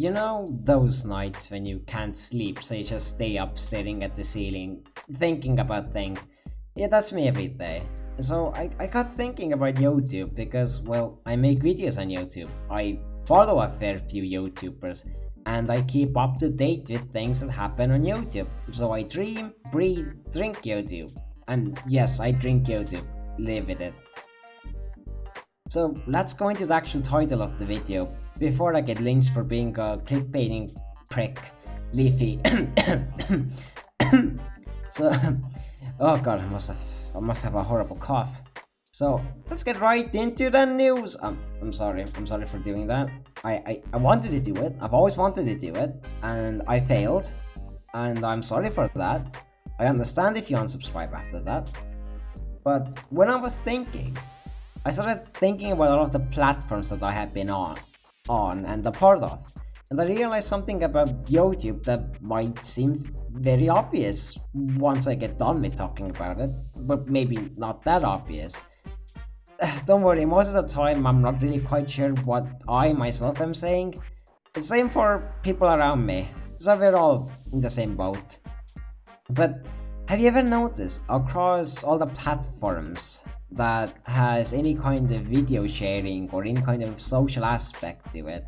You know those nights when you can't sleep, so you just stay up staring at the ceiling, thinking about things? Yeah, that's me every day. So I got thinking about YouTube because, well, I make videos on YouTube. I follow a fair few YouTubers, and I keep up to date with things that happen on YouTube. So I dream, breathe, drink YouTube. And yes, I drink YouTube. Live with it. So let's go into the actual title of the video before I get lynched for being a clickbaiting prick, Leafy. So, oh god, I must have a horrible cough. So let's get right into the news. I'm sorry for doing that. I wanted to do it. I've always wanted to do it, and I failed, and I'm sorry for that. I understand if you unsubscribe after that. But when I was thinking, I started thinking about all of the platforms that I have been on and a part of, and I realized something about YouTube that might seem very obvious once I get done with talking about it, but maybe not that obvious. Don't worry, most of the time I'm not really quite sure what I myself am saying. The same for people around me, so we're all in the same boat. But have you ever noticed across all the platforms that has any kind of video sharing or any kind of social aspect to it,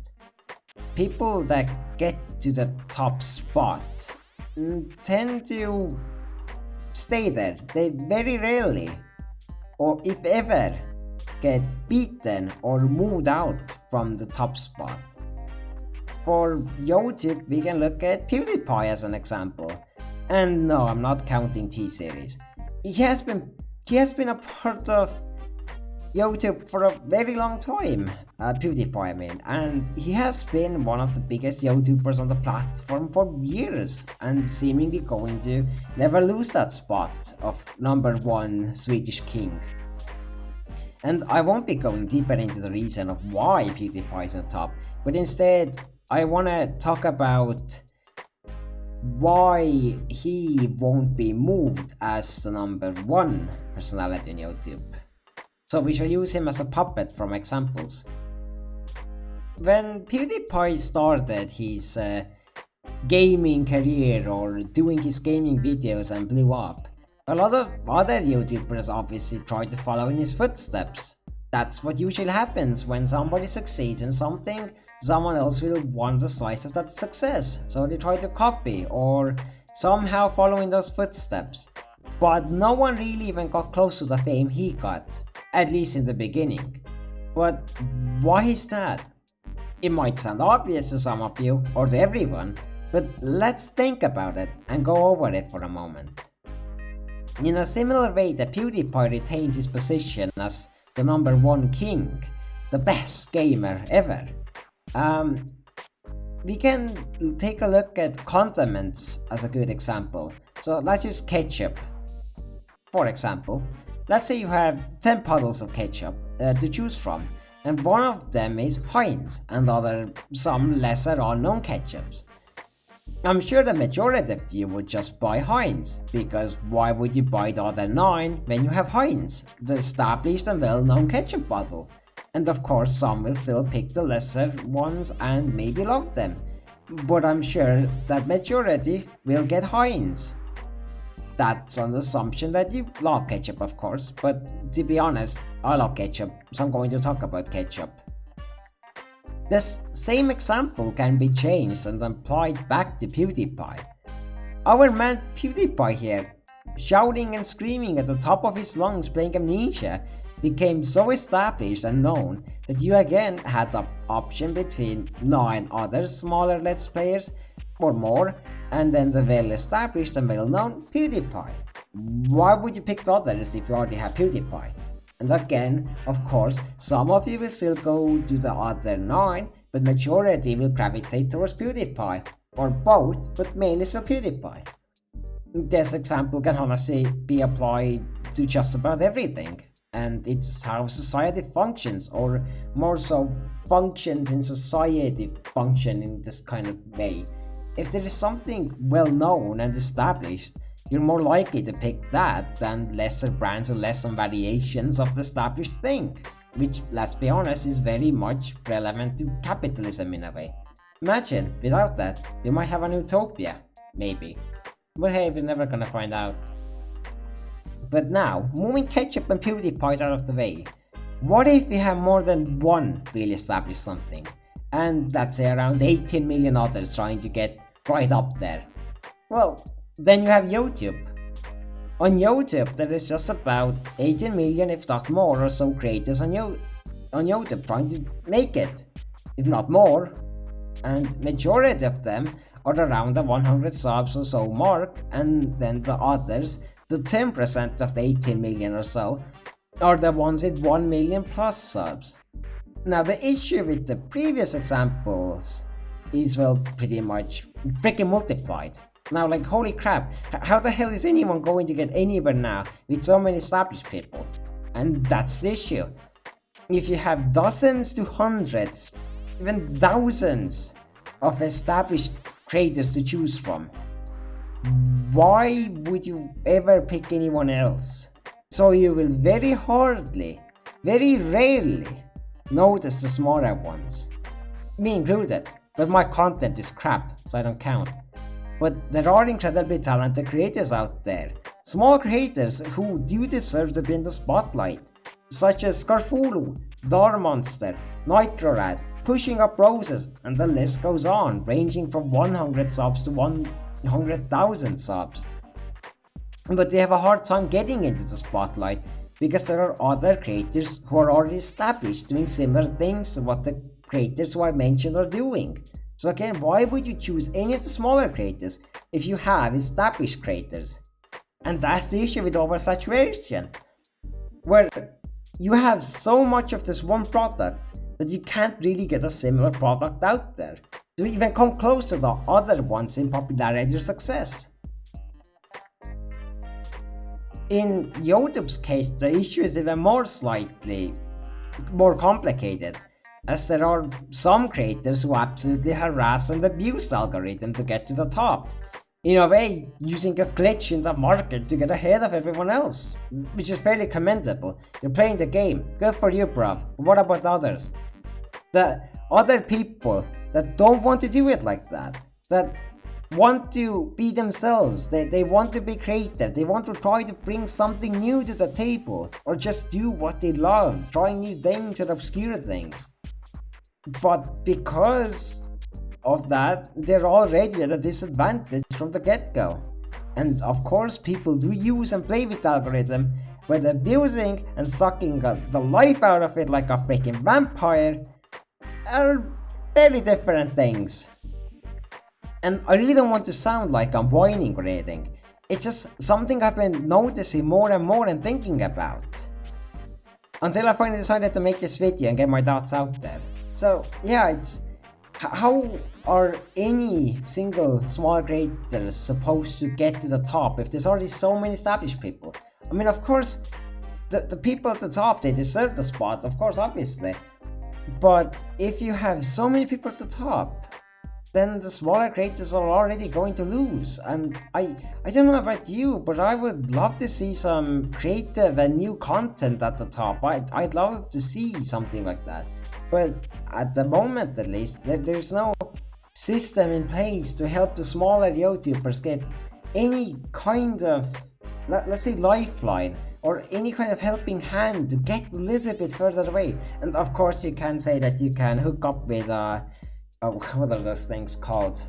people that get to the top spot tend to stay there? They very rarely, or if ever, get beaten or moved out from the top spot. For YouTube, we can look at PewDiePie as an example. And no, I'm not counting T-Series. He has been a part of YouTube for a very long time, PewDiePie I mean, and he has been one of the biggest YouTubers on the platform for years, and seemingly going to never lose that spot of #1 Swedish king. And I won't be going deeper into the reason of why PewDiePie is on top, but instead I want to talk about why he won't be moved as the #1 personality on YouTube. So we shall use him as a puppet from examples. When PewDiePie started his gaming career or doing his gaming videos and blew up, a lot of other YouTubers obviously tried to follow in his footsteps. That's what usually happens when somebody succeeds in something. Someone else will want a slice of that success, so they try to copy or somehow follow in those footsteps. But no one really even got close to the fame he got, at least in the beginning. But why is that? It might sound obvious to some of you, or to everyone, but let's think about it and go over it for a moment. In a similar way that PewDiePie retained his position as the #1 king, the best gamer ever, we can take a look at condiments as a good example. So let's use ketchup. For example, let's say you have 10 puddles of ketchup to choose from, and one of them is Heinz and some lesser unknown ketchups. I'm sure the majority of you would just buy Heinz, because why would you buy the other 9 when you have Heinz, the established and well-known ketchup bottle? And of course some will still pick the lesser ones and maybe love them, but I'm sure that majority will get Heinz. That's on the assumption that you love ketchup, of course, but to be honest, I love ketchup, so I'm going to talk about ketchup. This same example can be changed and applied back to PewDiePie. Our man PewDiePie here, shouting and screaming at the top of his lungs playing Amnesia, became so established and known that you again had the option between 9 other smaller Let's Players or more, and then the well-established and well-known PewDiePie. Why would you pick the others if you already have PewDiePie? And again, of course, some of you will still go to the other 9, but majority will gravitate towards PewDiePie, or both, but mainly so PewDiePie. This example can honestly be applied to just about everything, and it's how society functions, or more so, functions in society function in this kind of way. If there is something well known and established, you're more likely to pick that than lesser brands or lesser variations of the established thing, which, let's be honest, is very much relevant to capitalism in a way. Imagine, without that, we might have an utopia, maybe. But hey, we're never gonna find out. But now, moving Ketchup and PewDiePie out of the way, what if we have more than one really established something? And let's say around 18 million others trying to get right up there. Well, then you have YouTube. On YouTube, there is just about 18 million, if not more, or so creators on YouTube trying to make it, if not more. And majority of them are around the 100 subs or so mark, and then the others, the 10% of the 18 million or so, are the ones with 1 million plus subs. Now the issue with the previous examples is, well, pretty much freaking multiplied. Now, like, holy crap, how the hell is anyone going to get anywhere now with so many established people? And that's the issue. If you have dozens to hundreds, even thousands of established creators to choose from, why would you ever pick anyone else? So you will very hardly, very rarely notice the smaller ones, me included, but my content is crap, so I don't count. But there are incredibly talented creators out there, small creators who do deserve to be in the spotlight, such as Scarfulhu, Monster, Nitro Rad, PushingUpRoses, and the list goes on, ranging from 100 subs to 100,000 subs. But they have a hard time getting into the spotlight because there are other creators who are already established doing similar things to what the creators who I mentioned are doing. So again, why would you choose any of the smaller creators if you have established creators? And that's the issue with oversaturation, where you have so much of this one product that you can't really get a similar product out there to even come close to the other ones in popularity or success. In YouTube's case, the issue is even slightly more complicated, as there are some creators who absolutely harass and abuse the algorithm to get to the top, in a way using a glitch in the market to get ahead of everyone else, which is fairly commendable. You're playing the game, good for you, bruv. But what about others? The other people that don't want to do it like that, that want to be themselves, they want to be creative, they want to try to bring something new to the table, or just do what they love, trying new things and obscure things. But because of that, they're already at a disadvantage from the get-go. And of course, people do use and play with the algorithm, but abusing and sucking the life out of it like a freaking vampire are very different things. And I really don't want to sound like I'm whining or anything. It's just something I've been noticing more and more and thinking about, until I finally decided to make this video and get my thoughts out there. So yeah, it's how are any single small creators supposed to get to the top if there's already so many established people? I mean, of course, the people at the top, they deserve the spot, of course, obviously. But if you have so many people at the top, then the smaller creators are already going to lose. And I don't know about you, but I would love to see some creative and new content at the top. I'd love to see something like that. But at the moment, at least, there's no system in place to help the smaller YouTubers get any kind of, let's say, lifeline, or any kind of helping hand to get a little bit further away. And of course, you can say that you can hook up with what are those things called?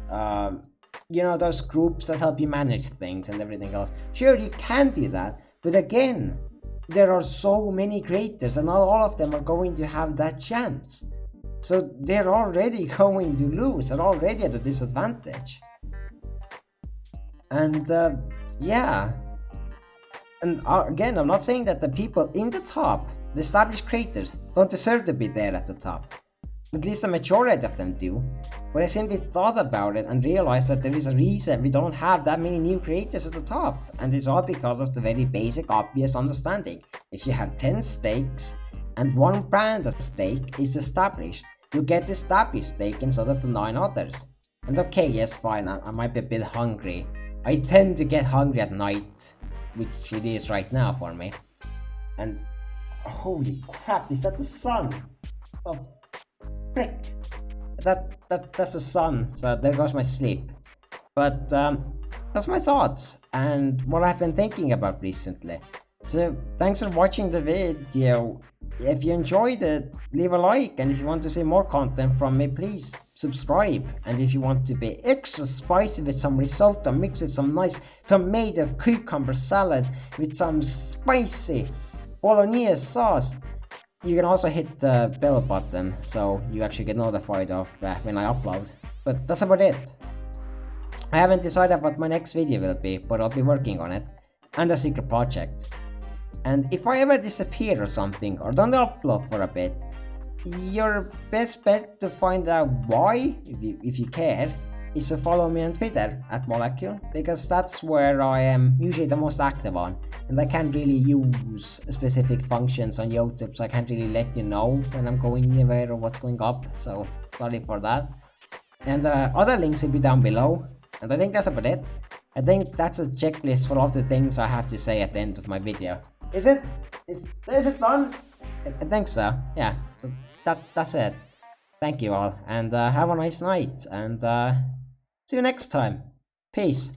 You know, those groups that help you manage things and everything else. Sure, you can do that, but again, there are so many creators and not all of them are going to have that chance. So they're already going to lose, they're already at a disadvantage. And yeah. And again, I'm not saying that the people in the top, the established creators, don't deserve to be there at the top. At least the majority of them do. But I simply thought about it and realized that there is a reason we don't have that many new creators at the top. And it's all because of the very basic, obvious understanding. If you have 10 stakes and one brand of stake is established, you get the established stake instead of the 9 others. And okay, yes, fine, I might be a bit hungry. I tend to get hungry at night, which it is right now for me. And holy crap, is that the sun? Oh, frick. that's the sun, so there goes my sleep. But that's my thoughts and what I've been thinking about recently. So thanks for watching the video. If you enjoyed it, leave a like, and if you want to see more content from me, please subscribe. And if you want to be extra spicy with some risotto mixed with some nice tomato cucumber salad with some spicy bolognese sauce, you can also hit the bell button so you actually get notified of when I upload. But that's about it. I haven't decided what my next video will be, but I'll be working on it, and a secret project. And if I ever disappear or something, or don't upload for a bit, your best bet to find out why, if you care, is to follow me on Twitter at Molegul, because that's where I am usually the most active on, and I can't really use specific functions on YouTube, so I can't really let you know when I'm going anywhere or what's going up, so sorry for that. And other links will be down below, and I think that's about it. I think that's a checklist for all the things I have to say at the end of my video. Is it? Is it done? I think so, yeah. So that's it. Thank you all, and have a nice night, and see you next time. Peace.